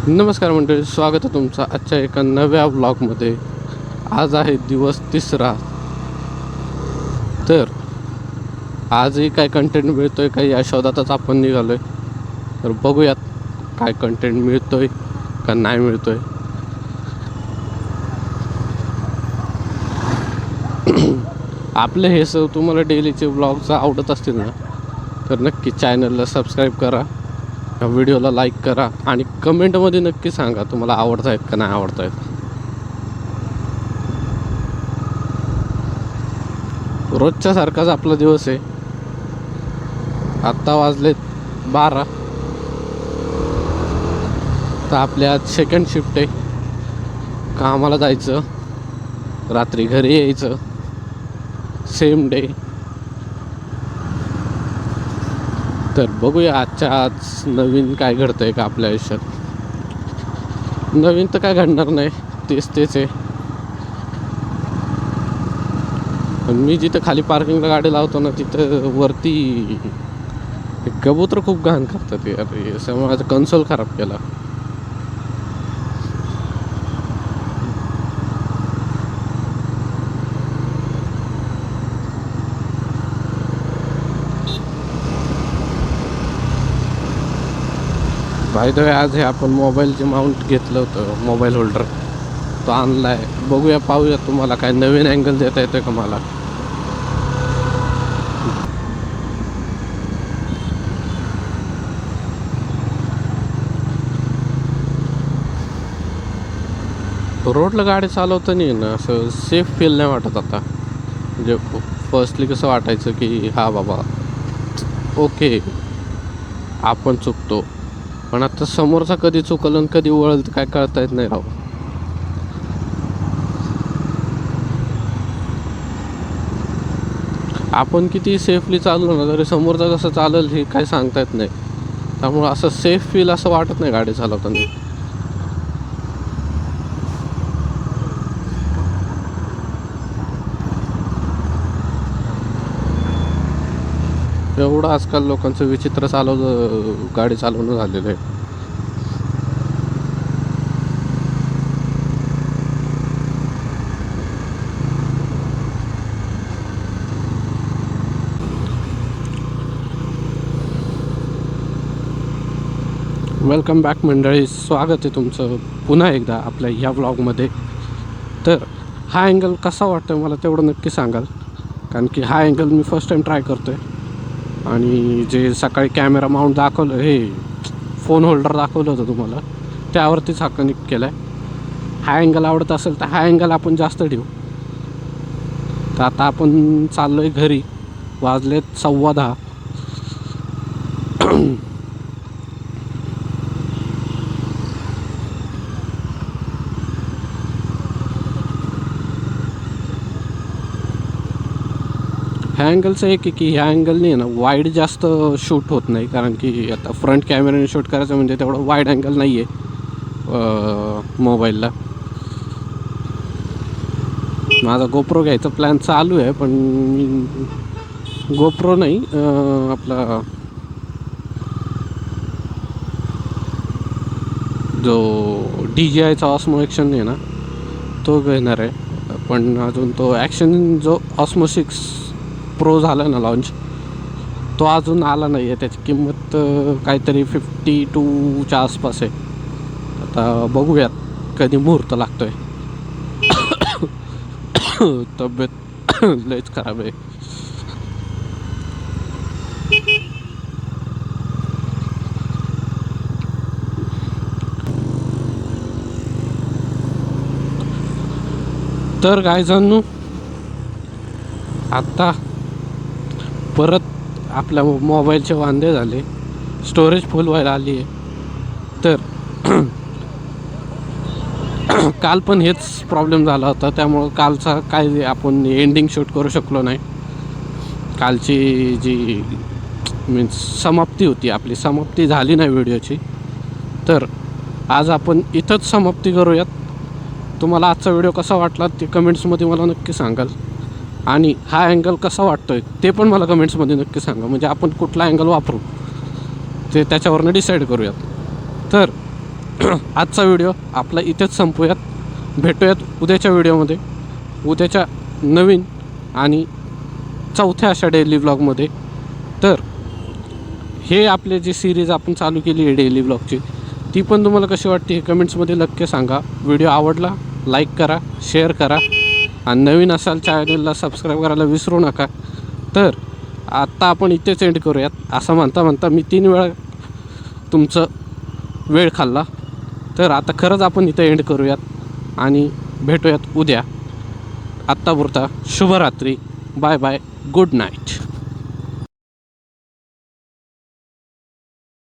नमस्कार मंडळी, स्वागत आहे तुमचं आजच्या एका नव्या व्लॉगमध्ये. आज आहे दिवस 3रा. तर आजही काय कंटेंट मिळतोय काही या शोधातच आपण निघालो आहे. तर बघूयात काय कंटेंट मिळतोय का नाही मिळतोय. आपले हे सर तुम्हाला डेलीचे व्लॉग्स आवडत असतील ना, तर नक्की चॅनलला सबस्क्राईब करा, व्हिडिओला लाईक करा आणि कमेंटमध्ये नक्की सांगा तुम्हाला आवडत आहेत का नाही आवडत आहेत. रोजच्या सारखाच आपला दिवस आहे. आत्ता वाजलेत 12. तर आपल्या आज सेकंड शिफ्ट आहे. कामाला जायचं, रात्री घरी यायचं, सेम डे. तर बघूया आजच्या आज नवीन काय घडतंय का आपल्या आयुष्यात. नवीन तर काय घडणार नाही, तेच आहे. मी जिथं खाली पार्किंगला गाडी लावतो ना, तिथं वरती कबूतर खूप घाण करतात यार. याच्यामुळे माझा कन्सोल खराब केला. बाय द वे, आज हे आपण मोबाईलचे माउंट घेतलं होतं, मोबाईल होल्डर तो आणला आहे. बघूया, पाहूया तुम्हाला काय नवीन अँगल देता येतोय का मला. रोडला गाडी चालवता नाही ना, असं सेफ फील नाही वाटत आता. म्हणजे फर्स्टली कसं वाटायचं की हा बाबा ओके आपण चुकतो, पण आता समोरचा कधी चुकल आणि कधी वळल काय कळता येत नाही राव. आपण किती सेफली चाललो ना, तरी समोरचा कसं चालेल हे काय सांगता येत नाही. त्यामुळं असं सेफ फील असं वाटत नाही गाडी चालवताना. एवढं आजकाल लोकांचं विचित्र गाडी चालवणं झालेलं आहे. वेलकम बॅक मंडळी, स्वागत आहे तुमचं पुन्हा एकदा आपल्या ह्या व्लॉगमध्ये. तर हा अँगल कसा वाटतो मला तेवढं नक्की सांगाल, कारण की हा अँगल मी फर्स्ट टाईम ट्राय करतो आहे. आणि जे सकाळी कॅमेरा माउंट दाखवलं, हे फोन होल्डर दाखवलं होतं तुम्हाला, त्यावरतीच हा कनेक्ट केला आहे. हा अँगल आवडत असेल तर हा अँगल आपण जास्त ठेवू. तर आता आपण चाललो आहे घरी, वाजलेत 10:15. ह्या अँगलचं एक आहे की ह्या अँगलने आहे ना वाईड जास्त शूट होत नाही, कारण की आता फ्रंट कॅमेऱ्याने शूट करायचं म्हणजे तेवढं वाईड अँगल नाही आहे मोबाईलला. माझा गोप्रो घ्यायचा प्लॅन चालू आहे, पण गोप्रो नाही, आपला जो DJIचा ऑस्मो ॲक्शन आहे ना तो घेणार आहे. पण अजून तो ॲक्शन जो ऑस्मो 6 प्रो झाला ना लॉन्च, तो अजून आला नाही आहे. त्याची किंमत काहीतरी 52च्या आसपास आहे. आता बघूयात कधी मुहूर्त लागतो आहे. तब्येत लयच खराब आहे. तर काय जाणू, आत्ता परत आपल्या मोबाईलचे वांदे झाले, स्टोरेज फुल व्हायला आली आहे. तर काल पण हेच प्रॉब्लेम झाला होता, त्यामुळं कालचा काय आपण एंडिंग शूट करू शकलो नाही. कालची जी मीन्स समाप्ती होती, आपली समाप्ती झाली नाही व्हिडिओची. तर आज आपण इथंच समाप्ती करूयात. तुम्हाला आजचा व्हिडिओ कसा वाटला ते कमेंट्समध्ये मला नक्की सांगाल. आणि हा अँगल कसा वाटतो आहे ते पण मला कमेंट्समध्ये नक्की सांगा, म्हणजे आपण कुठला अँगल वापरू ते त्याच्यावरनं डिसाईड करूयात. तर आजचा व्हिडिओ आपला इथेच संपूयात. भेटूयात उद्याच्या व्हिडिओमध्ये, उद्याच्या नवीन आणि चौथ्या अशा डेली व्लॉगमध्ये. तर हे आपले जी सिरीज आपण चालू केली आहे डेली व्लॉगची, ती पण तुम्हाला कशी वाटते हे कमेंट्समध्ये नक्की सांगा. व्हिडिओ आवडला लाईक करा, शेअर करा आणि नवीन असाल चॅनलला सबस्क्राईब करायला विसरू नका. तर आत्ता आपण इथेच एंड करूयात. असं म्हणता म्हणता मी 3 वेळा तुमचं वेळ खाल्ला. तर आता खरंच आपण इथं एंड करूयात आणि भेटूयात उद्या. आत्तापुरता शुभरात्री. Bye bye, good night.